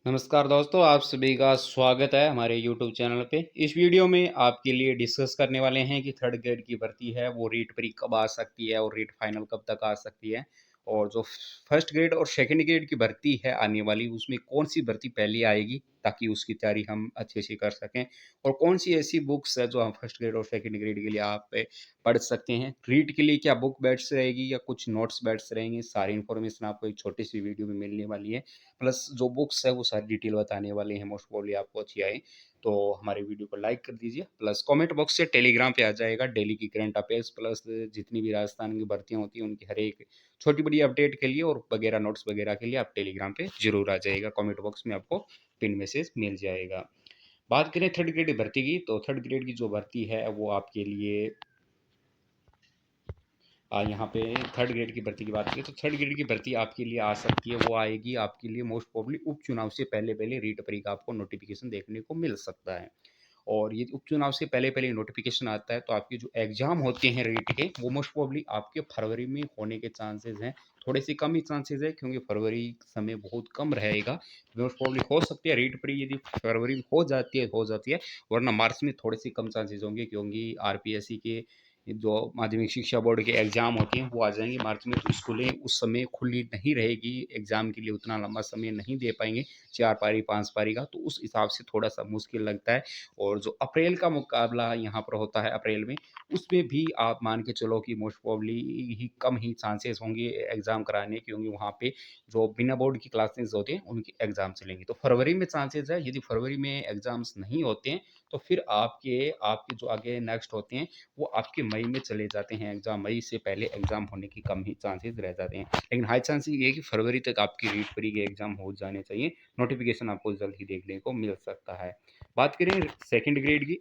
नमस्कार दोस्तों, आप सभी का स्वागत है हमारे यूट्यूब चैनल पे। इस वीडियो में आपके लिए डिस्कस करने वाले हैं कि थर्ड ग्रेड की भर्ती है वो रीट प्री कब आ सकती है और रीट फाइनल कब तक आ सकती है। और जो फर्स्ट ग्रेड और सेकंड ग्रेड की भर्ती है आने वाली, उसमें कौन सी भर्ती पहले आएगी ताकि उसकी तैयारी हम अच्छे से कर सकें। और कौन सी ऐसी बुक्स है जो हम फर्स्ट ग्रेड और सेकंड ग्रेड के लिए आप पढ़ सकते हैं। रीट के लिए क्या बुक बैट्स रहेगी या कुछ नोट्स बैट्स रहेंगे, सारी इन्फॉर्मेशन आपको एक छोटी सी वीडियो में मिलने वाली है। प्लस जो बुक्स है वो सारी डिटेल बताने वाले हैं, मोस्ट प्रोबेबली आपको अच्छी आए। तो हमारे वीडियो को लाइक कर दीजिए, प्लस कमेंट बॉक्स से टेलीग्राम पे आ जाएगा डेली की करंट अफेयर्स, प्लस जितनी भी राजस्थान की भर्तियां होती हैं उनकी हर एक छोटी बड़ी अपडेट के लिए और वगैरह नोट्स वगैरह के लिए आप टेलीग्राम पे जरूर आ जाएगा। कमेंट बॉक्स में आपको पिन मैसेज मिल जाएगा। बात करें थर्ड ग्रेड भर्ती की, तो थर्ड ग्रेड की जो भर्ती है वो आपके लिए यहाँ पे थर्ड ग्रेड की भर्ती की बात करें तो थर्ड ग्रेड की भर्ती आपके लिए आ सकती है, वो आएगी आपके लिए मोस्ट प्रोबेबली उपचुनाव से पहले पहले रीट परी का आपको नोटिफिकेशन देखने को मिल सकता है। और ये उपचुनाव से पहले पहले नोटिफिकेशन आता है तो आपके जो एग्जाम होते हैं रीट के वो मोस्ट प्रोबेबली आपके फरवरी में होने के चांसेस हैं। थोड़े से कम ही चांसेस है क्योंकि फरवरी समय बहुत कम रहेगा। मोस्ट प्रोबेबली हो सकती है रीट परी यदि फरवरी में हो जाती है, वरना मार्च में थोड़े से कम चांसेस होंगे क्योंकि आरपीएससी के जो माध्यमिक शिक्षा बोर्ड के एग्ज़ाम होते हैं वो आ जाएंगे मार्च में। तो स्कूलें उस समय खुली नहीं रहेगी, एग्ज़ाम के लिए उतना लंबा समय नहीं दे पाएंगे, 4 पारी 5 पारी का, तो उस हिसाब से थोड़ा सा मुश्किल लगता है। और जो अप्रैल का मुकाबला यहाँ पर होता है अप्रैल में, उसमें भी आप मान के चलो कि मोस्ट प्रोबेबली ही कम ही चांसेस होंगे एग्ज़ाम कराने, क्योंकि वहाँ पे जो बिना बोर्ड की क्लासेस होते हैं उनके एग्ज़ाम चलेंगे। तो फरवरी में चांसेस है, यदि फरवरी में एग्ज़ाम्स नहीं होते हैं तो फिर आपके आपके जो आगे नेक्स्ट होते हैं वो आपके मई में चले जाते हैं एग्ज़ाम। मई से पहले एग्ज़ाम होने की कम ही चांसेस रह जाते हैं, लेकिन हाई चांस ये है कि फरवरी तक आपकी रीट प्री के एग्ज़ाम हो जाने चाहिए। नोटिफिकेशन आपको जल्द ही देखने को मिल सकता है। बात करें सेकंड ग्रेड की,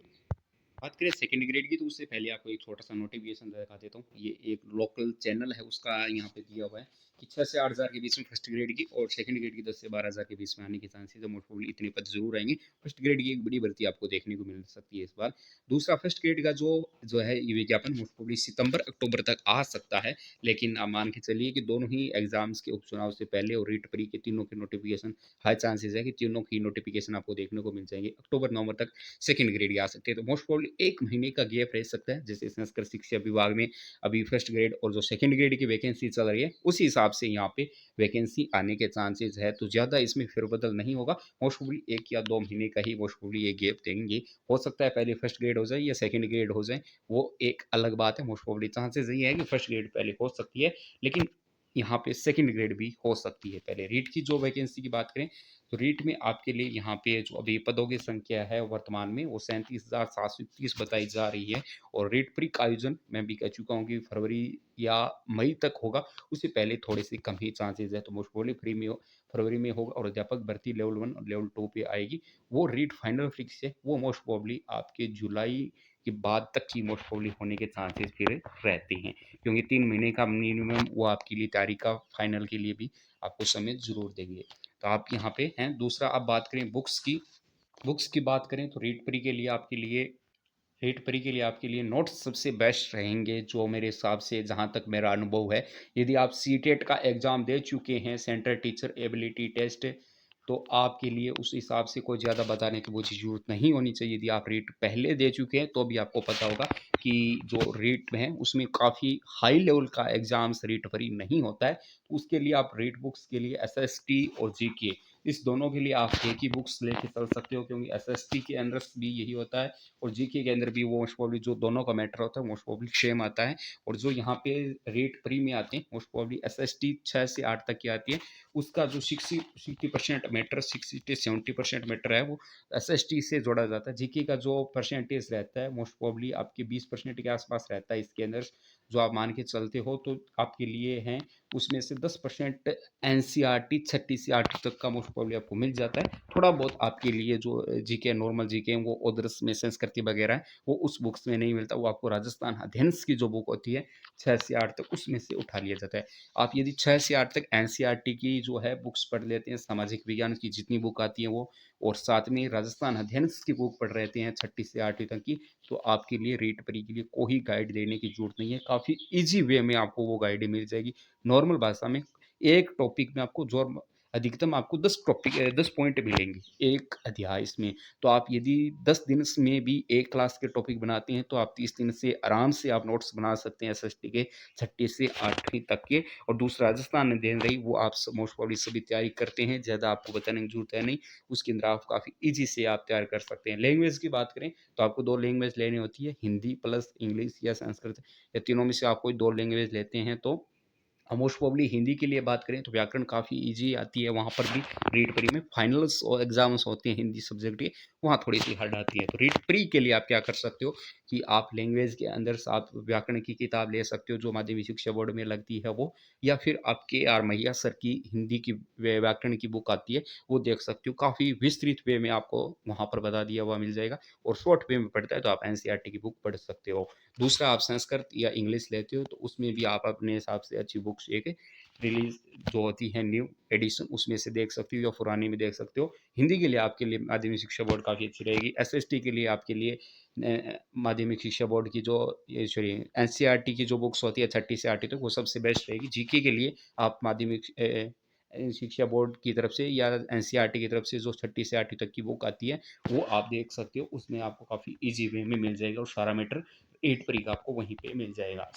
बात करें सेकंड ग्रेड की, तो उससे पहले आपको एक छोटा सा नोटिफिकेशन दिखा देता हूँ। ये एक लोकल चैनल है उसका यहाँ पे दिया हुआ है कि 6 से 8 हज़ार के बीच में फर्स्ट ग्रेड की और सेकंड ग्रेड की 10 से 12 हज़ार के बीच में आने के चांसेस है। मोस्ट प्रोबेबली इतने पद जरूर आएंगे। फर्स्ट ग्रेड की एक बड़ी भर्ती आपको देखने को मिल सकती है इस बार। दूसरा, फर्स्ट ग्रेड का जो जो है ये विज्ञापन मोस्ट प्रोबेबली सितंबर अक्टूबर तक आ सकता है, लेकिन आप मान के चलिए कि दोनों ही एग्जाम्स के उपचुनाव से पहले और रीट प्री के तीनों के नोटिफिकेशन, हाई चांसेस है कि तीनों की नोटिफिकेशन आपको देखने को मिल जाएंगे अक्टूबर नवंबर तक। सेकंड ग्रेड की आ सकते हैं, तो मोस्ट प्रोबेबली 1 महीने का गैप रह सकता है। जैसे संस्कृत शिक्षा विभाग में अभी फर्स्ट ग्रेड और जो सेकंड ग्रेड की वैकेंसी चल रही है उसी हिसाब से यहाँ पे वैकेंसी आने के चांसेस है, तो ज़्यादा इसमें फेरबदल नहीं होगा। मोस्ट प्रोबेबली 1 या 2 महीने का ही मोस्ट प्रोबेबली ये गैप देंगे। हो सकता है पहले फर्स्ट ग्रेड हो जाए या सेकंड ग्रेड हो जाए, वो एक अलग बात है। मोस्ट प्रोबेबली चांसेस ये है कि फर्स्ट ग्रेड पहले हो सकती है, लेकिन यहाँ पे सेकंड ग्रेड भी हो सकती है पहले। रीट की जो वैकेंसी की बात करें तो रीट में आपके लिए यहाँ पे जो अभी पदों की संख्या है वर्तमान में वो 37,730 बताई जा रही है। और रीट प्री का आयोजन मैं भी कह चुका हूँ कि फरवरी या मई तक होगा, उससे पहले थोड़े से कम ही चांसेस है। तो मोस्ट प्रोबेबली फरवरी में होगा और अध्यापक भर्ती लेवल 1 और लेवल 2 पे आएगी। वो रीट फाइनल फिक्स है, वो मोस्ट प्रोबेबली आपके जुलाई के बाद तक की मोस्ट प्रोबेबली होने के चांसेस फिर रहते हैं, क्योंकि 3 महीने का मिनिमम वो आपके लिए तैयारी का फाइनल के लिए भी आपको समय जरूर देंगे। तो आप यहाँ पे हैं। दूसरा, अब बात करें बुक्स की बात करें तो रीट परी के लिए आपके लिए नोट्स सबसे बेस्ट रहेंगे जो मेरे हिसाब से, जहाँ तक मेरा अनुभव है। यदि आप सीटेट का एग्ज़ाम दे चुके हैं, सेंट्रल टीचर एबिलिटी टेस्ट, तो आपके लिए उस हिसाब से कोई ज़्यादा बताने की वो चीज़ ज़रूरत नहीं होनी चाहिए। यदि आप रीट पहले दे चुके हैं तो भी आपको पता होगा कि जो रीट में है उसमें काफ़ी हाई लेवल का एग्ज़ाम्स रीट परी नहीं होता है। तो उसके लिए आप रीट बुक्स के लिए एसएसटी और जीके, इस दोनों के लिए आप एक ही बुक्स लेके चल सकते हो, क्योंकि एसएसटी के अंदर भी यही होता है और जीके के अंदर भी वो मोस्ट प्रोबेबली जो दोनों का मैटर होता है मोस्ट प्रोबेबली सेम आता है। और जो यहाँ पे रेट प्री में आते हैं मोस्ट प्रोबेबली एसएसटी 6 से 8 तक की आती है, उसका जो 60% मैटर, 60 से 70% मैटर है वो एसएसटी से जोड़ा जाता है। जीके का जो परसेंटेज रहता है मोस्ट प्रोबेबली आपके 20% के आसपास रहता है इसके अंदर, जो आप मान के चलते हो तो आपके लिए हैं। उसमें से 10% एनसीईआरटी 6 से 8 तक का मोस्ट प्रोबेबली आपको मिल जाता है। थोड़ा बहुत आपके लिए जो जीके नॉर्मल जीके हैं वो ओदर्स में संस्कृति वगैरह है वो उस बुक्स में नहीं मिलता, वो आपको राजस्थान अध्ययंस की जो बुक होती है 6 से 8 तक उसमें से उठा लिया जाता है। आप यदि 6 से 8 तक एनसीईआरटी की जो है बुक्स पढ़ लेते हैं, सामाजिक विज्ञान की जितनी बुक आती है वो, और साथ में राजस्थान अध्ययंस की बुक पढ़ रहते हैं 6 से 8 तक की, तो आपके लिए रीट परी के लिए कोई गाइड देने की जरूरत नहीं है। काफ़ी ईजी वे में आपको वो गाइड मिल जाएगी, नॉर्मल भाषा में एक टॉपिक में आपको जो अधिकतम आपको 10 पॉइंट मिलेंगे एक अध्याय इसमें। तो आप यदि 10 दिन में भी एक क्लास के टॉपिक बनाते हैं, तो आप 30 दिन से आराम से आप नोट्स बना सकते हैं एसएसटी के 6ठी से 8वीं तक के। और दूसरा राजस्थान दे रही वो आप मोस्ट प्रॉब्ली सभी तैयारी करते हैं, ज़्यादा आपको बताने की जरूरत है नहीं। उसके अंदर आप काफ़ी ईजी से आप तैयार कर सकते हैं। लैंग्वेज की बात करें तो आपको 2 लैंग्वेज लेनी होती है, हिंदी प्लस इंग्लिश या संस्कृत, या तीनों में से आप कोई 2 लैंग्वेज लेते हैं तो मोस्ट प्रोबेबली हिंदी के लिए बात करें तो व्याकरण काफ़ी ईजी आती है, वहाँ पर भी रीड प्री में फाइनल्स और एग्जाम्स होते हैं हिंदी सब्जेक्ट के, वहाँ थोड़ी सी हार्ड आती है। तो रीड प्री के लिए आप क्या कर सकते हो कि आप लैंग्वेज के अंदर से आप व्याकरण की किताब ले सकते हो जो माध्यमिक शिक्षा बोर्ड में लगती है वो, या फिर आपके आर मैया सर की हिंदी की व्याकरण की बुक आती है, वो देख सकते हो। काफ़ी विस्तृत वे में आपको वहाँ पर बता दिया हुआ मिल जाएगा। और शॉर्ट वे में पढ़ता है तो आप एनसीईआरटी की बुक पढ़ सकते हो। दूसरा, आप संस्कृत या इंग्लिश लेते हो तो उसमें भी आप अपने हिसाब से अच्छी बुक्स एक रिलीज जो होती है न्यू एडिशन, उसमें से देख सकते हो या पुरानी में देख सकते हो। हिंदी के लिए आपके लिए माध्यमिक शिक्षा बोर्ड काफ़ी अच्छी रहेगी। एसएसटी के लिए आपके लिए माध्यमिक शिक्षा बोर्ड की जो ये सॉरी एनसीईआरटी की जो बुक्स होती है 6ठी से 8वीं तक, वो सबसे बेस्ट रहेगी। जीके के लिए आप माध्यमिक शिक्षा बोर्ड की तरफ से या एनसीईआरटी की तरफ से जो 6ठी से 8वीं तक की बुक आती है वो आप देख सकते हो। उसमें आपको काफ़ी ईजी वे में मिल जाएगा और सारा मैटर 8 प्री का आपको वहीं पे मिल जाएगा।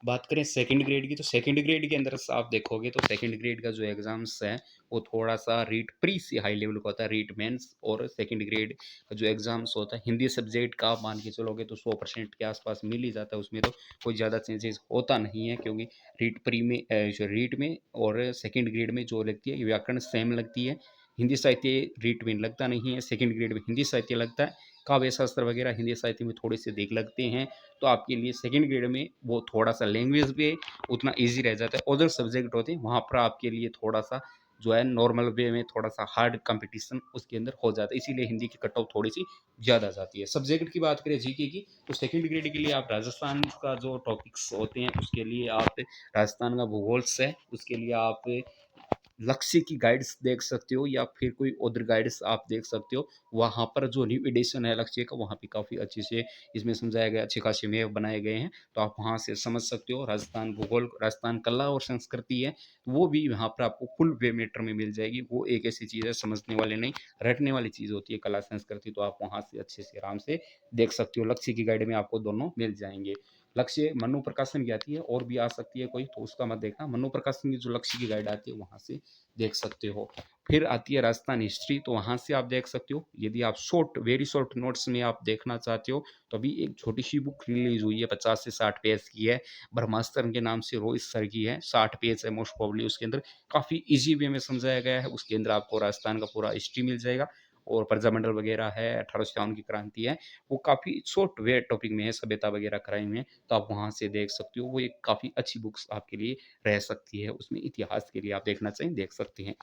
बात करें सेकंड ग्रेड की, तो सेकंड ग्रेड के अंदर आप देखोगे तो सेकंड ग्रेड का जो एग्जाम्स है वो थोड़ा सा रीट प्री से हाई लेवल का होता है। रीट मेंस और सेकंड ग्रेड का जो एग्जाम्स होता है हिंदी सब्जेक्ट का आप मान के चलोगे तो 100% के आसपास मिल ही जाता है। उसमें तो कोई ज़्यादा चेंजेस होता नहीं है, क्योंकि रीट प्री में जो रीट में और सेकंड ग्रेड में जो लगती है व्याकरण सेम लगती है। हिंदी साहित्य रीट में लगता नहीं है, सेकंड ग्रेड में हिंदी साहित्य लगता है। काव्य शास्त्र वगैरह हिंदी साहित्य में थोड़े से देख लगते हैं। तो आपके लिए सेकंड ग्रेड में वो थोड़ा सा लैंग्वेज पे उतना ईजी रह जाता है। अदर सब्जेक्ट होते हैं वहाँ पर आपके लिए थोड़ा सा जो है नॉर्मल वे में थोड़ा सा हार्ड कंपटीशन उसके अंदर हो जाता है, इसीलिए हिंदी की कट ऑफ थोड़ी सी ज़्यादा जाती है। सब्जेक्ट की बात करें जीके की, तो सेकंड ग्रेड के लिए आप राजस्थान का जो टॉपिक्स होते हैं उसके लिए आप राजस्थान का भूगोल है, उसके लिए आप लक्ष्य की गाइड्स देख सकते हो या फिर कोई अदर गाइड्स आप देख सकते हो। वहाँ पर जो न्यू एडिशन है लक्ष्य का वहाँ पे काफ़ी अच्छे से इसमें समझाया गया, अच्छे खासे मैप बनाए गए हैं, तो आप वहाँ से समझ सकते हो। राजस्थान भूगोल, राजस्थान कला और संस्कृति है, वो भी यहाँ पर आपको फुल वे मीटर में मिल जाएगी। वो एक ऐसी चीज़ है समझने वाले नहीं, रटने वाली चीज़ होती है कला संस्कृति, तो आप वहाँ से अच्छे से आराम से देख सकते हो। लक्ष्य की गाइड में आपको दोनों मिल जाएंगे। लक्ष्य मनु प्रकाशन की आती है और भी आ सकती है कोई, तो उसका मत देखना। मनु प्रकाशन की जो लक्ष्य की गाइड आती है वहाँ से देख सकते हो। फिर आती है राजस्थान हिस्ट्री, तो वहाँ से आप देख सकते हो। यदि आप शॉर्ट वेरी शॉर्ट नोट्स में आप देखना चाहते हो तो अभी एक छोटी सी बुक रिलीज हुई है 50 से 60 पेज की है, ब्रह्मास्त्र के नाम से, रोहित सर की है। 60 पेज है मोस्ट प्रॉब्ली, उसके अंदर काफ़ी ईजी वे में समझाया गया है। उसके अंदर आपको राजस्थान का पूरा हिस्ट्री मिल जाएगा और प्रजामंडल वगैरह है, 1851 की क्रांति है, वो काफ़ी शॉर्ट वे टॉपिक में है, सभ्यता वगैरह क्राइम में, तो आप वहाँ से देख सकते हो। वो एक काफ़ी अच्छी बुक्स आपके लिए रह सकती है। उसमें इतिहास के लिए आप देखना चाहें देख सकते हैं।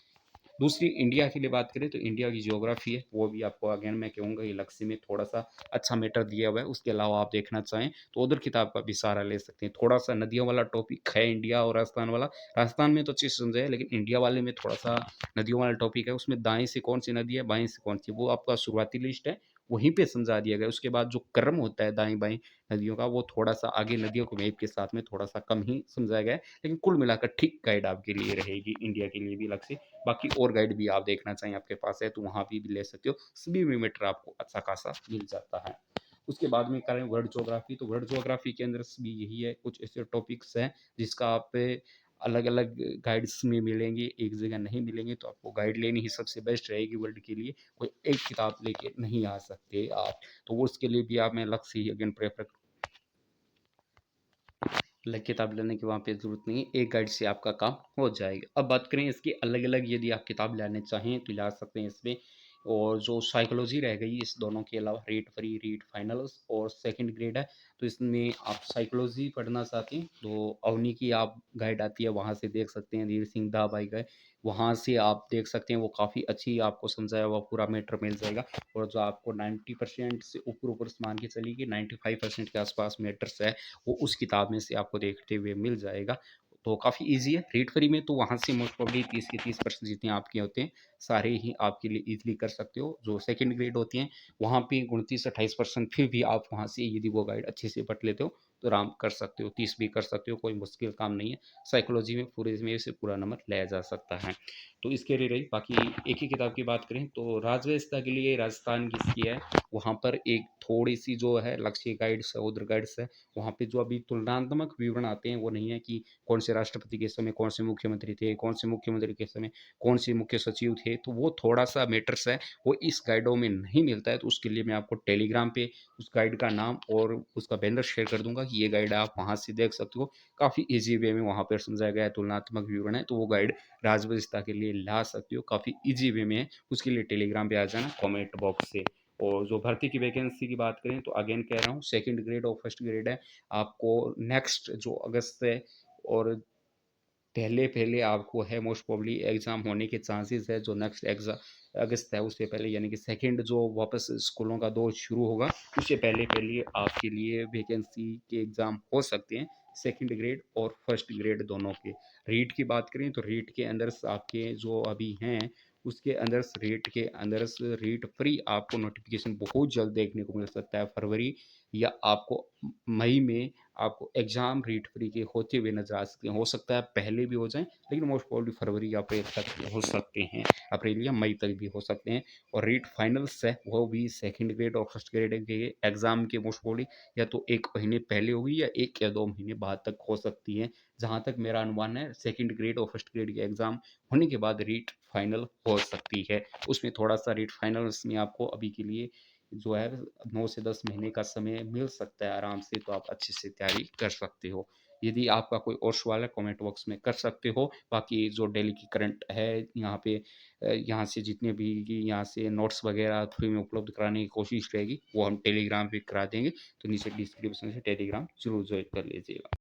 दूसरी इंडिया के लिए बात करें तो इंडिया की ज्योग्राफी है, वो भी आपको अगेन मैं कहूँगा ये लक्ष्य में थोड़ा सा अच्छा मैटर दिया हुआ है। उसके अलावा आप देखना चाहें तो उधर किताब का भी सहारा ले सकते हैं। थोड़ा सा नदियों वाला टॉपिक है इंडिया और राजस्थान वाला। राजस्थान में तो अच्छी से समझा है, लेकिन इंडिया वाले में थोड़ा सा नदियों वाला टॉपिक है। उसमें दाएं से कौन सी नदी है, बाएं से कौन सी, वो आपका शुरुआती लिस्ट है, वहीं पे समझा दिया गया। उसके बाद जो क्रम होता है दाएं बाएं नदियों का, वो थोड़ा सा आगे नदियों को मैप के साथ में थोड़ा सा कम ही समझाया गया है, लेकिन कुल मिलाकर ठीक गाइड आपके लिए रहेगी इंडिया के लिए भी अलग से। बाकी और गाइड भी आप देखना चाहें आपके पास है तो वहाँ भी ले सकते हो, सभी में मीटर आपको अच्छा खासा मिल जाता है। उसके बाद में करें वर्ल्ड ज्योग्राफी, तो वर्ल्ड ज्योग्राफी के अंदर भी यही है, कुछ ऐसे टॉपिक्स हैं जिसका आप अलग अलग गाइड्स में मिलेंगे, एक जगह नहीं मिलेंगे, तो आपको गाइड लेनी ही सबसे बेस्ट रहेगी वर्ल्ड के लिए। कोई एक किताब लेके नहीं आ सकते आप, तो वो उसके लिए भी आप मैं अलग से ही अगेन प्रेफर, अलग किताब लेने की वहाँ पे ज़रूरत नहीं है, एक गाइड से आपका काम हो जाएगा। अब बात करें इसकी अलग अलग, यदि आप किताब लेने चाहें तो ला सकते हैं इसमें। और जो साइकोलॉजी रह गई इस दोनों के अलावा, रीड फ्री, रीड फाइनल्स और सेकंड ग्रेड है, तो इसमें आप साइकोलॉजी पढ़ना चाहते हैं तो अवनी की आप गाइड आती है, वहाँ से देख सकते हैं। धीर सिंह दा बाई का, वहाँ से आप देख सकते हैं, वो काफ़ी अच्छी आपको समझाया हुआ पूरा मैटर मिल जाएगा। और जो आपको 90% से ऊपर ऊपर मान के चलिए कि 95% के आसपास मैटर्स है, वो उस किताब में से आपको देखते हुए मिल जाएगा। तो काफ़ी ईजी है। रीड फ्री में तो वहाँ से मोस्ट प्रॉब्ली 30 के 30% जितने आपके होते हैं सारे ही आपके लिए ईजिली कर सकते हो। जो सेकंड ग्रेड होती हैं वहाँ पे 29 28% फिर भी आप वहाँ से यदि वो गाइड अच्छे से पढ़ लेते हो तो आराम कर सकते हो, 30 भी कर सकते हो, कोई मुश्किल काम नहीं है। साइकोलॉजी में पूरे में से पूरा नंबर लाया जा सकता है। तो इसके लिए रही। बाकी एक ही किताब की बात करें तो राजव्यवस्था के लिए राजस्थान किसकी है, वहाँ पर एक थोड़ी-सी जो है लक्ष्य गाइड्स है, उधर गाइड्स है, वहाँ पे जो अभी तुलनात्मक विवरण आते हैं, वो नहीं है कि कौन से राष्ट्रपति के समय कौन से मुख्यमंत्री थे, कौन से मुख्यमंत्री के समय कौन से मुख्य सचिव थे, तो वो थोड़ा-सा मैटर्स है, वो इस गाइडों में नहीं मिलता है। तो उसके लिए मैं आपको टेलीग्राम पे उस गाइड का नाम और उसका बैनर शेयर कर दूँगा कि ये गाइड आप वहाँ से देख सकते हो। काफ़ी ईज़ी वे में वहाँ पर समझाया गया है, तुलनात्मक विवरण है, तो वो गाइड राजव्यवस्था के लिए ला सकते हो, काफ़ी ईज़ी वे में है। उसके लिए टेलीग्राम पे आ जाना कमेंट बॉक्स से। और जो भर्ती की वैकेंसी की बात करें तो अगेन कह रहा हूँ, सेकंड ग्रेड और फर्स्ट ग्रेड है। आपको नेक्स्ट जो अगस्त है और पहले-पहले आपको है मोस्ट प्रोबेबली एग्ज़ाम होने के चांसेस है, जो नेक्स्ट अगस्त है उससे पहले, यानी कि सेकंड जो वापस स्कूलों का दौर शुरू होगा, उससे पहले-पहले आपके लिए वैकेंसी के एग्ज़ाम हो सकते हैं, सेकंड ग्रेड और फर्स्ट ग्रेड दोनों के। रीट की बात करें तो रीट के अंदर आपके जो अभी हैं, उसके अंदर रीट के अंदर रीट फ्री आपको नोटिफ़िकेशन बहुत जल्द देखने को मिल सकता है, फरवरी या आपको मई में आपको एग्ज़ाम रीट फ्री के होते हुए नज़र आ सकते हैं। हो सकता है पहले भी हो जाएँ, लेकिन मोस्ट प्रोबेबली फरवरी या अप्रैल तक हो सकते हैं, अप्रैल या मई तक भी हो सकते हैं। और रीट फाइनल्स है, वो भी सेकंड ग्रेड और फर्स्ट ग्रेड के एग्ज़ाम के मोस्ट प्रोबेबली या तो 1 महीने पहले होगी या 1 या 2 महीने बाद तक हो सकती है। जहाँ तक मेरा अनुमान है, सेकंड ग्रेड और फर्स्ट ग्रेड के एग्ज़ाम होने के बाद रीट फाइनल हो सकती है। उसमें थोड़ा-सा रीट फाइनल्स में आपको अभी के लिए जो है 9 से 10 महीने का समय मिल सकता है आराम से, तो आप अच्छे से तैयारी कर सकते हो। यदि आपका कोई और सवाल है कमेंट बॉक्स में कर सकते हो। बाकी जो डेली की करंट है यहाँ पे यहाँ से जितने भी यहाँ से नोट्स वगैरह फ्री में उपलब्ध कराने की कोशिश रहेगी, वो हम टेलीग्राम पे करा देंगे। तो नीचे डिस्क्रिप्शन से टेलीग्राम ज़रूर जॉइन कर लीजिएगा।